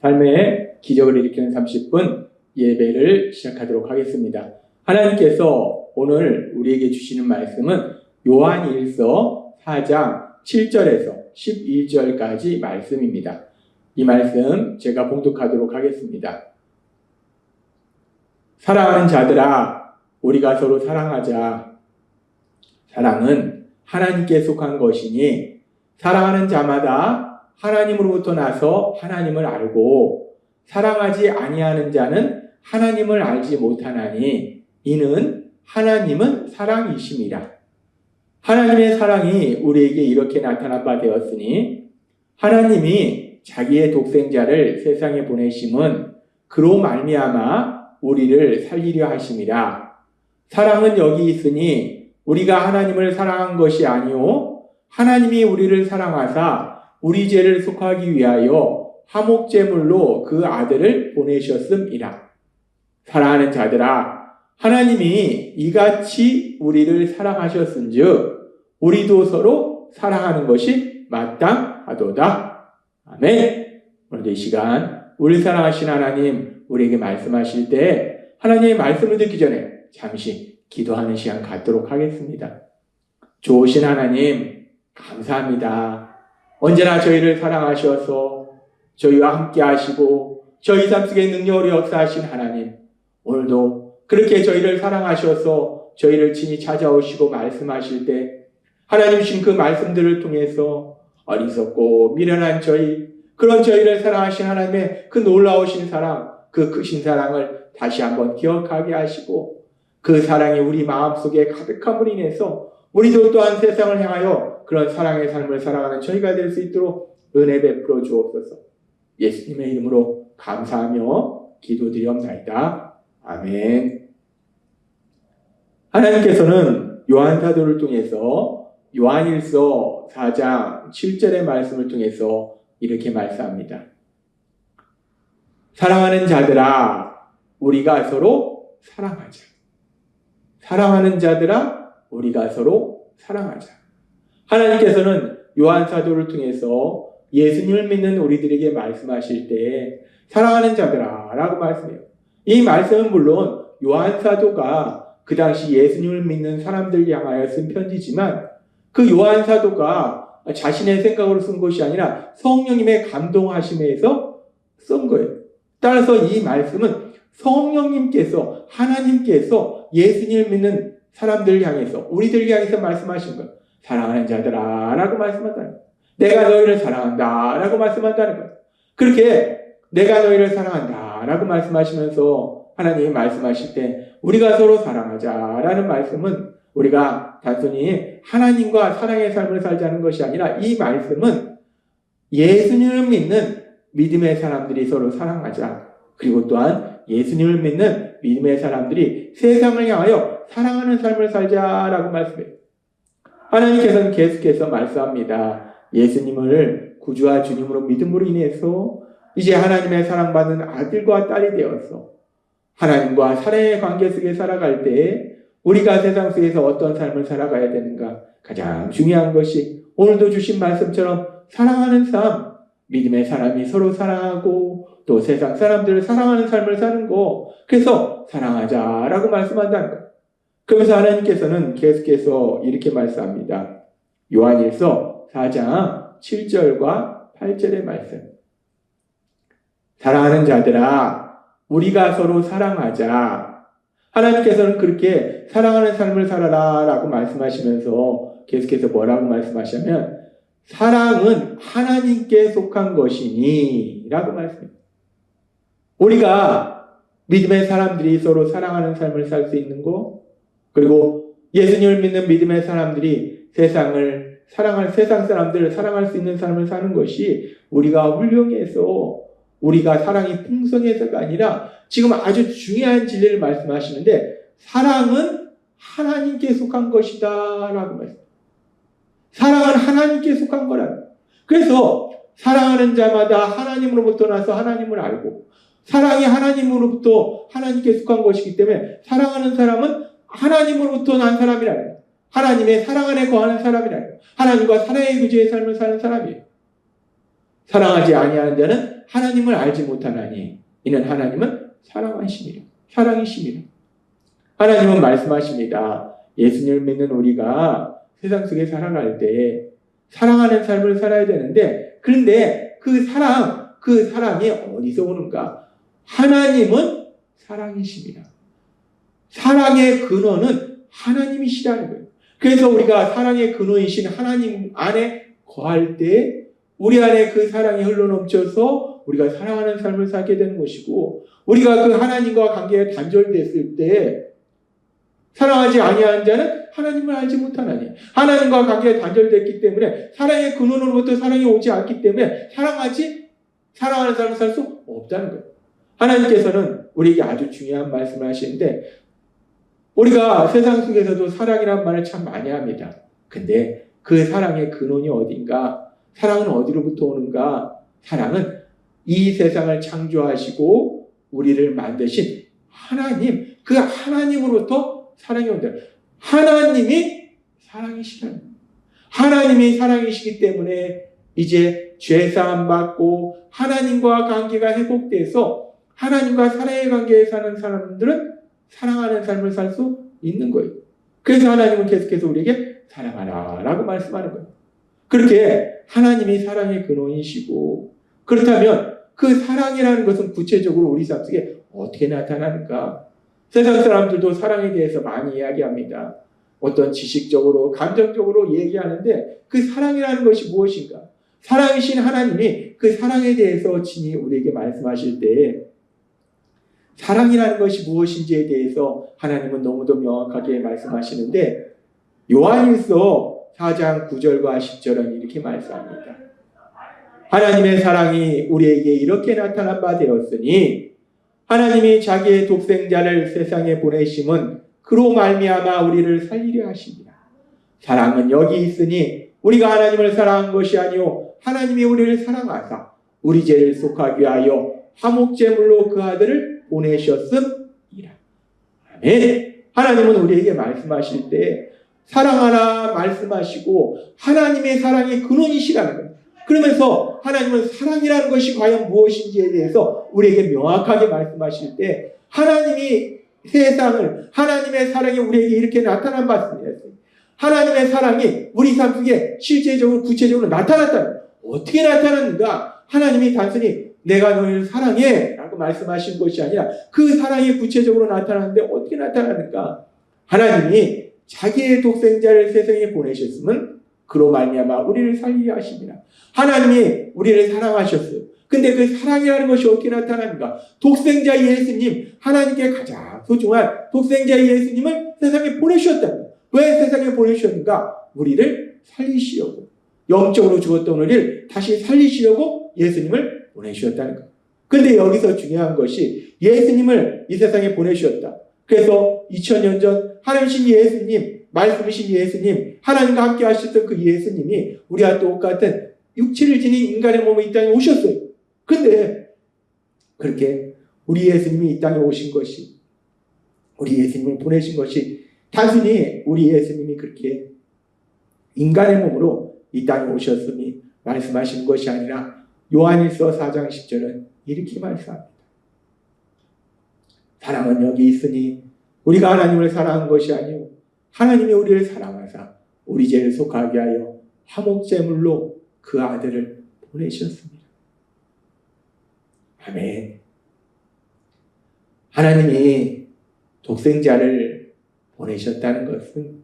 삶의 기적을 일으키는 30분 예배를 시작하도록 하겠습니다. 하나님께서 오늘 우리에게 주시는 말씀은 요한일서 4장 7절에서 11절까지 말씀입니다. 이 말씀 제가 봉독하도록 하겠습니다. 사랑하는 자들아, 우리가 서로 사랑하자. 사랑은 하나님께 속한 것이니 사랑하는 자마다 하나님으로부터 나서 하나님을 알고 사랑하지 아니하는 자는 하나님을 알지 못하나니 이는 하나님은 사랑이심이라. 하나님의 사랑이 우리에게 이렇게 나타난 바 되었으니 하나님이 자기의 독생자를 세상에 보내심은 그로 말미암아 우리를 살리려 하심이라. 사랑은 여기 있으니 우리가 하나님을 사랑한 것이 아니요 하나님이 우리를 사랑하사 우리 죄를 속하기 위하여 화목제물로 그 아들을 보내셨음이라. 사랑하는 자들아, 하나님이 이같이 우리를 사랑하셨은즉 우리도 서로 사랑하는 것이 마땅하도다. 아멘. 오늘 이 시간 우리 사랑하신 하나님 우리에게 말씀하실 때 하나님의 말씀을 듣기 전에 잠시 기도하는 시간 갖도록 하겠습니다. 좋으신 하나님 감사합니다. 언제나 저희를 사랑하셔서 저희와 함께 하시고 저희 삶 속에 능력으로 역사하신 하나님, 오늘도 그렇게 저희를 사랑하셔서 저희를 친히 찾아오시고 말씀하실 때 하나님 주신 그 말씀들을 통해서 어리석고 미련한 저희, 그런 저희를 사랑하신 하나님의 그 놀라우신 사랑, 그 크신 사랑을 다시 한번 기억하게 하시고 그 사랑이 우리 마음속에 가득함으로 인해서 우리도 또한 세상을 향하여 그런 사랑의 삶을 살아가는 저희가 될 수 있도록 은혜 베풀어 주옵소서. 예수님의 이름으로 감사하며 기도드리옵나이다. 아멘. 하나님께서는 요한 사도를 통해서 요한일서 4장 7절의 말씀을 통해서 이렇게 말씀합니다. 사랑하는 자들아, 우리가 서로 사랑하자. 사랑하는 자들아, 우리가 서로 사랑하자. 하나님께서는 요한 사도를 통해서 예수님을 믿는 우리들에게 말씀하실 때 사랑하는 자들아 라고 말씀해요. 이 말씀은 물론 요한 사도가 그 당시 예수님을 믿는 사람들 향하여 쓴 편지지만 그 요한 사도가 자신의 생각으로 쓴 것이 아니라 성령님의 감동하심에서 쓴 거예요. 따라서 이 말씀은 성령님께서, 하나님께서 예수님을 믿는 사람들을 향해서, 우리들을 향해서 말씀하신 거예요. 사랑하는 자들아 라고 말씀한다는 거예요. 내가 너희를 사랑한다 라고 말씀한다는 거예요. 그렇게 내가 너희를 사랑한다 라고 말씀하시면서 하나님이 말씀하실 때 우리가 서로 사랑하자 라는 말씀은 우리가 단순히 하나님과 사랑의 삶을 살자는 것이 아니라 이 말씀은 예수님을 믿는 믿음의 사람들이 서로 사랑하자, 그리고 또한 예수님을 믿는 믿음의 사람들이 세상을 향하여 사랑하는 삶을 살자라고 말씀해요. 하나님께서는 계속해서 말씀합니다. 예수님을 구주와 주님으로 믿음으로 인해서 이제 하나님의 사랑받는 아들과 딸이 되어서 하나님과 사랑의 관계 속에 살아갈 때 우리가 세상 속에서 어떤 삶을 살아가야 되는가? 가장 중요한 것이 오늘도 주신 말씀처럼 사랑하는 삶, 믿음의 사람이 서로 사랑하고 또 세상 사람들을 사랑하는 삶을 사는 거, 그래서 사랑하자라고 말씀한다는 거예요. 그러면서 하나님께서는 계속해서 이렇게 말씀합니다. 요한일서 4장 7절과 8절의 말씀. 사랑하는 자들아, 우리가 서로 사랑하자. 하나님께서는 그렇게 사랑하는 삶을 살아라 라고 말씀하시면서 계속해서 뭐라고 말씀하시냐면 사랑은 하나님께 속한 것이니 라고 말씀합니다. 우리가 믿음의 사람들이 서로 사랑하는 삶을 살 수 있는 거, 그리고 예수님을 믿는 믿음의 사람들이 세상을 사랑할, 세상 사람들을 사랑할 수 있는 삶을 사는 것이 우리가 훌륭해서, 우리가 사랑이 풍성해서가 아니라 지금 아주 중요한 진리를 말씀하시는데 사랑은 하나님께 속한 것이다 라고 말씀합니다. 사랑은 하나님께 속한 거라는. 그래서 사랑하는 자마다 하나님으로부터 나서 하나님을 알고 사랑이 하나님으로부터 하나님께 속한 것이기 때문에 사랑하는 사람은 하나님으로부터 난 사람이라는 거예요. 하나님의 사랑 안에 거하는 사람이라는 거예요. 하나님과 사랑의 교제의 삶을 사는 사람이에요. 사랑하지 아니하는 자는 하나님을 알지 못하나니 이는 하나님은 사랑하심이라. 사랑이심이라. 하나님은 말씀하십니다. 예수님을 믿는 우리가 세상 속에 살아갈 때 사랑하는 삶을 살아야 되는데, 그런데 그 사랑이 어디서 오는가? 하나님은 사랑이십니다. 사랑의 근원은 하나님이시라는 거예요. 그래서 우리가 사랑의 근원이신 하나님 안에 거할 때 우리 안에 그 사랑이 흘러넘쳐서 우리가 사랑하는 삶을 살게 되는 것이고, 우리가 그 하나님과 관계가 단절됐을 때 사랑하지 아니하는 자는 하나님을 알지 못하나니, 하나님과 관계가 단절됐기 때문에 사랑의 근원으로부터 사랑이 오지 않기 때문에 사랑하는 삶을 살 수 없다는 거예요. 하나님께서는 우리에게 아주 중요한 말씀을 하시는데, 우리가 세상 속에서도 사랑이라는 말을 참 많이 합니다. 근데 그 사랑의 근원이 어딘가? 사랑은 어디로부터 오는가? 사랑은 이 세상을 창조하시고 우리를 만드신 하나님, 그 하나님으로부터 사랑이 온다. 하나님이 사랑이시라는 거예요. 하나님이 사랑이시기 때문에 이제 죄사함 받고 하나님과 관계가 회복돼서 하나님과 사랑의 관계에 사는 사람들은 사랑하는 삶을 살 수 있는 거예요. 그래서 하나님은 계속해서 우리에게 사랑하라 라고 말씀하는 거예요. 그렇게 하나님이 사랑의 근원이시고, 그렇다면 그 사랑이라는 것은 구체적으로 우리 삶 속에 어떻게 나타나는가? 세상 사람들도 사랑에 대해서 많이 이야기합니다. 어떤 지식적으로, 감정적으로 얘기하는데 그 사랑이라는 것이 무엇인가? 사랑이신 하나님이 그 사랑에 대해서 친히 우리에게 말씀하실 때 사랑이라는 것이 무엇인지에 대해서 하나님은 너무도 명확하게 말씀하시는데, 요한일서 4장 9절과 10절은 이렇게 말씀합니다. 하나님의 사랑이 우리에게 이렇게 나타난 바 되었으니 하나님이 자기의 독생자를 세상에 보내심은 그로 말미암아 우리를 살리려 하십니다. 사랑은 여기 있으니 우리가 하나님을 사랑한 것이 아니요 하나님이 우리를 사랑하사 우리 죄를 속하기 위하여 화목제물로 그 아들을 보내셨음이라. 아멘. 하나님은 우리에게 말씀하실 때 사랑하라 말씀하시고 하나님의 사랑의 근원이시라는 거예요. 그러면서 하나님은 사랑이라는 것이 과연 무엇인지에 대해서 우리에게 명확하게 말씀하실 때 하나님이 세상을, 하나님의 사랑이 우리에게 이렇게 나타난 말씀이었어요. 하나님의 사랑이 우리 삶 속에 실제적으로 구체적으로 나타났다는 거예요. 어떻게 나타났는가? 하나님이 단순히 내가 너희를 사랑해 라고 말씀하신 것이 아니라 그 사랑이 구체적으로 나타나는데 어떻게 나타나는가? 하나님이 자기의 독생자를 세상에 보내셨으면 그로 말미암아 우리를 살리려 하십니다. 하나님이 우리를 사랑하셨어요. 근데 그 사랑이라는 것이 어떻게 나타나는가? 독생자 예수님, 하나님께 가장 소중한 독생자 예수님을 세상에 보내주셨다. 왜 세상에 보내주셨는가? 우리를 살리시려고, 영적으로 죽었던 우리를 다시 살리시려고 예수님을 보내주셨다는 것. 근데 여기서 중요한 것이 예수님을 이 세상에 보내주셨다. 그래서 2000년 전 하나님이신 예수님, 말씀이신 예수님, 하나님과 함께 하셨던 그 예수님이 우리와 똑같은 육체를 지닌 인간의 몸에 이 땅에 오셨어요. 근데 그렇게 우리 예수님이 이 땅에 오신 것이, 우리 예수님을 보내신 것이 단순히 우리 예수님이 그렇게 인간의 몸으로 이 땅에 오셨음이 말씀하시는 것이 아니라 요한일서 4장 10절은 이렇게 말씀합니다. 사랑은 여기 있으니 우리가 하나님을 사랑한 것이 아니요 하나님이 우리를 사랑하사 우리 죄를 속하게 하여 화목제물로 그 아들을 보내셨습니다. 아멘. 하나님이 독생자를 보내셨다는 것은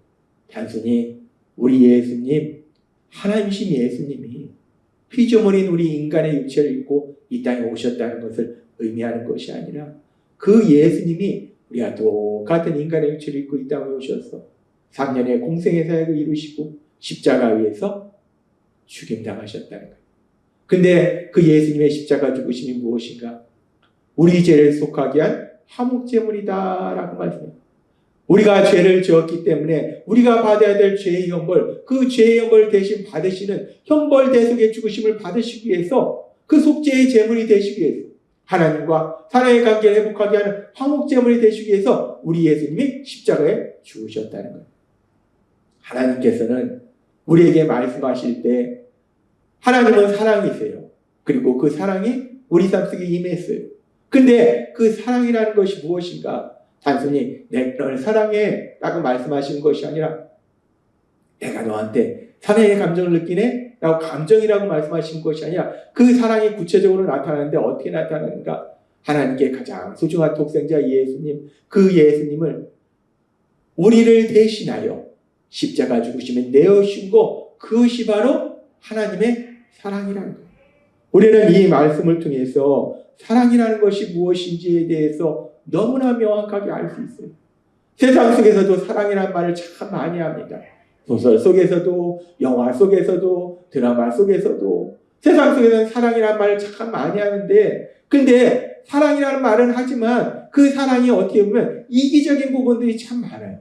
단순히 우리 예수님, 하나님이신 예수님이 피조물인 우리 인간의 육체를 입고 이 땅에 오셨다는 것을 의미하는 것이 아니라 그 예수님이 우리와 똑같은 인간의 육체를 입고 이 땅에 오셔서 3년의 공생의 사역을 이루시고 십자가 위에서 죽임당하셨다는 거예요. 근데 그 예수님의 십자가 죽으심이 무엇인가? 우리 죄를 속하게 한 화목제물이다 라고 말씀해요. 우리가 죄를 지었기 때문에 우리가 받아야 될 죄의 형벌, 그 죄의 형벌 대신 받으시는 형벌 대속의 죽으심을 받으시기 위해서, 그 속죄의 제물이 되시기 위해서, 하나님과 사랑의 관계를 회복하게 하는 화목제물이 되시기 위해서 우리 예수님이 십자가에 죽으셨다는 거예요. 하나님께서는 우리에게 말씀하실 때 하나님은 사랑이세요. 그리고 그 사랑이 우리 삶 속에 임했어요. 근데 그 사랑이라는 것이 무엇인가? 단순히 내가 사랑해 라고 말씀하시는 것이 아니라 내가 너한테 사랑의 감정을 느끼네? 라고 감정이라고 말씀하시는 것이 아니라 그 사랑이 구체적으로 나타나는데 어떻게 나타나는가? 하나님께 가장 소중한 독생자 예수님, 그 예수님을 우리를 대신하여 십자가 죽으심에 내어주신 것, 그것이 바로 하나님의 사랑이라는 거예요. 우리는 이 말씀을 통해서 사랑이라는 것이 무엇인지에 대해서 너무나 명확하게 알 수 있어요. 세상 속에서도 사랑이라는 말을 참 많이 합니다. 소설 속에서도, 영화 속에서도, 드라마 속에서도 세상 속에서는 사랑이라는 말을 참 많이 하는데, 근데 사랑이라는 말은 하지만 그 사랑이 어떻게 보면 이기적인 부분들이 참 많아요.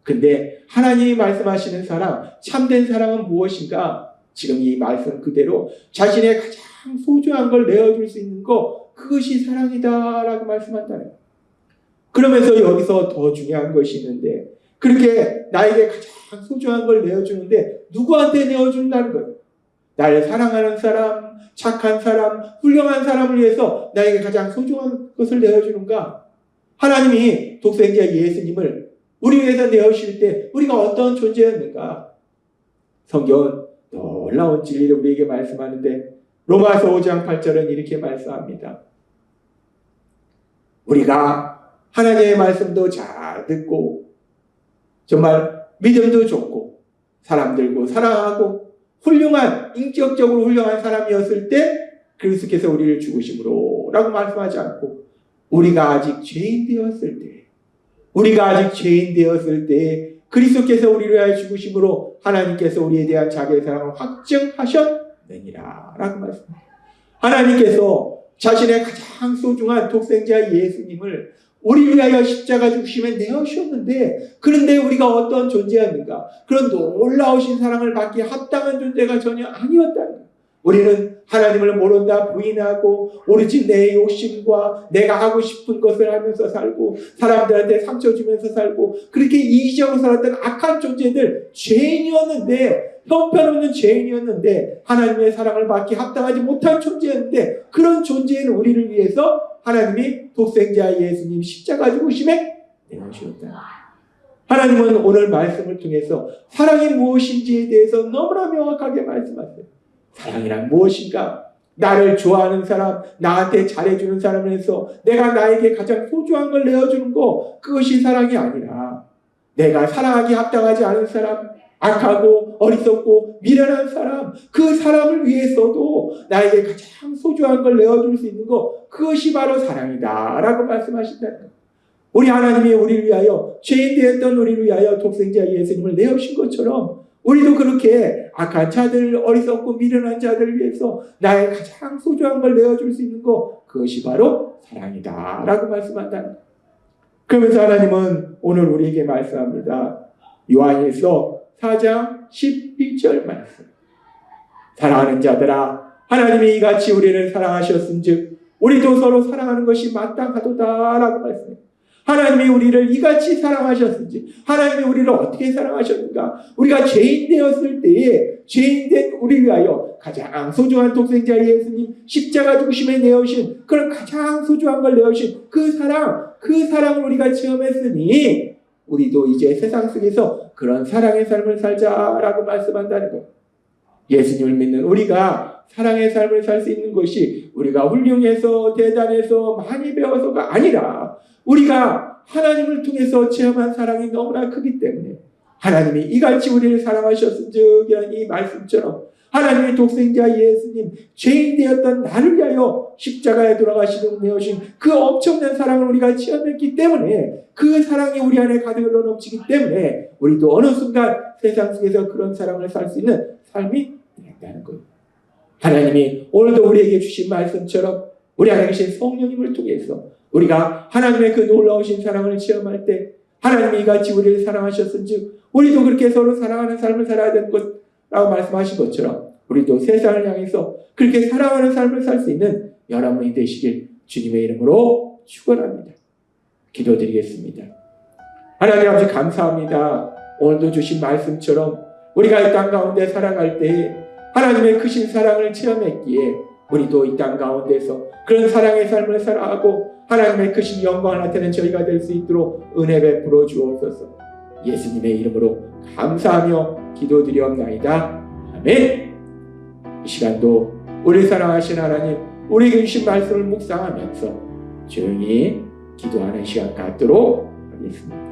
근데 하나님이 말씀하시는 사랑, 참된 사랑은 무엇인가? 지금 이 말씀 그대로 자신의 가장 소중한 걸 내어줄 수 있는 것, 그것이 사랑이다라고 말씀한다는 거예요. 그러면서 여기서 더 중요한 것이 있는데, 그렇게 나에게 가장 소중한 걸 내어주는데 누구한테 내어준다는 거예요? 나를 사랑하는 사람, 착한 사람, 훌륭한 사람을 위해서 나에게 가장 소중한 것을 내어주는가? 하나님이 독생자 예수님을 우리 위해서 내어주실 때 우리가 어떤 존재였는가? 성경은 놀라운 진리를 우리에게 말씀하는데 로마서 5장 8절은 이렇게 말씀합니다. 우리가 하나님의 말씀도 잘 듣고 정말 믿음도 좋고 사람들고 사랑하고 훌륭한, 인격적으로 훌륭한 사람이었을 때 그리스도께서 우리를 죽으심으로 라고 말씀하지 않고 우리가 아직 죄인 되었을 때 그리스도께서 우리를 위하여 죽으심으로 하나님께서 우리에 대한 자기의 사랑을 확증하셨느니라 라고 말씀합니다. 하나님께서 자신의 가장 소중한 독생자 예수님을 우리를 위하여 십자가 죽으심에 내어주셨는데, 그런데 우리가 어떤 존재였는가? 그런 놀라우신 사랑을 받기에 합당한 존재가 전혀 아니었다는 거예요. 우리는 하나님을 모른다 부인하고 오로지 내 욕심과 내가 하고 싶은 것을 하면서 살고 사람들한테 상처 주면서 살고 그렇게 이기적으로 살았던 악한 존재들, 죄인이었는데, 형편없는 죄인이었는데 하나님의 사랑을 받기 합당하지 못한 존재였는데, 그런 존재인 우리를 위해서 하나님이 독생자 예수님 십자가 죽으심에 내어주셨다. 하나님은 오늘 말씀을 통해서 사랑이 무엇인지에 대해서 너무나 명확하게 말씀하세요. 사랑이란 무엇인가? 나를 좋아하는 사람, 나한테 잘해주는 사람을 해서 내가 나에게 가장 소중한 걸 내어주는 거, 그것이 사랑이 아니라 내가 사랑하기 합당하지 않은 사람, 악하고 어리석고 미련한 사람, 그 사람을 위해서도 나에게 가장 소중한 걸 내어줄 수 있는 것, 그것이 바로 사랑이다 라고 말씀하신다는 거예요. 우리 하나님이 우리를 위하여, 죄인 되었던 우리를 위하여 독생자 예수님을 내어주신 것처럼 우리도 그렇게 악한 자들, 어리석고 미련한 자들을 위해서 나의 가장 소중한 걸 내어줄 수 있는 것, 그것이 바로 사랑이다 라고 말씀한다는 거예요. 그러면서 하나님은 오늘 우리에게 말씀합니다. 요한일서 4장 11절 말씀. 사랑하는 자들아, 하나님이 이같이 우리를 사랑하셨은즉 우리도 서로 사랑하는 것이 마땅하도다 라고 말씀해요. 하나님이 우리를 이같이 사랑하셨은지, 하나님이 우리를 어떻게 사랑하셨는가? 우리가 죄인 되었을 때에 죄인된 우리 위하여 가장 소중한 독생자 예수님 십자가 죽으심에 내어주신 그런 가장 소중한 걸 내어주신 그 사랑을 우리가 체험했으니 우리도 이제 세상 속에서 그런 사랑의 삶을 살자라고 말씀한다는 거예요. 예수님을 믿는 우리가 사랑의 삶을 살 수 있는 것이 우리가 훌륭해서 대단해서 많이 배워서가 아니라 우리가 하나님을 통해서 체험한 사랑이 너무나 크기 때문에 하나님이 이같이 우리를 사랑하셨은즉 이런 이 말씀처럼 하나님의 독생자 예수님, 죄인 되었던 나를 위하여 십자가에 돌아가시고 내어주신 그 엄청난 사랑을 우리가 체험했기 때문에 그 사랑이 우리 안에 가득 흘러 넘치기 때문에 우리도 어느 순간 세상 속에서 그런 사랑을 살 수 있는 삶이 된다는 거예요. 하나님이 오늘도 우리에게 주신 말씀처럼 우리 안에 계신 성령님을 통해서 우리가 하나님의 그 놀라우신 사랑을 체험할 때 하나님이 이같이 우리를 사랑하셨은즉 우리도 그렇게 서로 사랑하는 삶을 살아야 되는 것라고 말씀하신 것처럼 우리도 세상을 향해서 그렇게 사랑하는 삶을 살 수 있는 여러분이 되시길 주님의 이름으로 축원합니다. 기도드리겠습니다. 하나님 아버지 감사합니다. 오늘도 주신 말씀처럼 우리가 이 땅 가운데 살아갈 때에 하나님의 크신 사랑을 체험했기에 우리도 이 땅 가운데서 그런 사랑의 삶을 살아가고 하나님의 크신 영광을 나타내는 저희가 될 수 있도록 은혜 베풀어 주옵소서. 예수님의 이름으로 감사하며 기도드리옵나이다. 아멘. 이 시간도 우리 사랑하신 하나님, 우리에게 주신 말씀을 묵상하면서 조용히 기도하는 시간 갖도록 하겠습니다.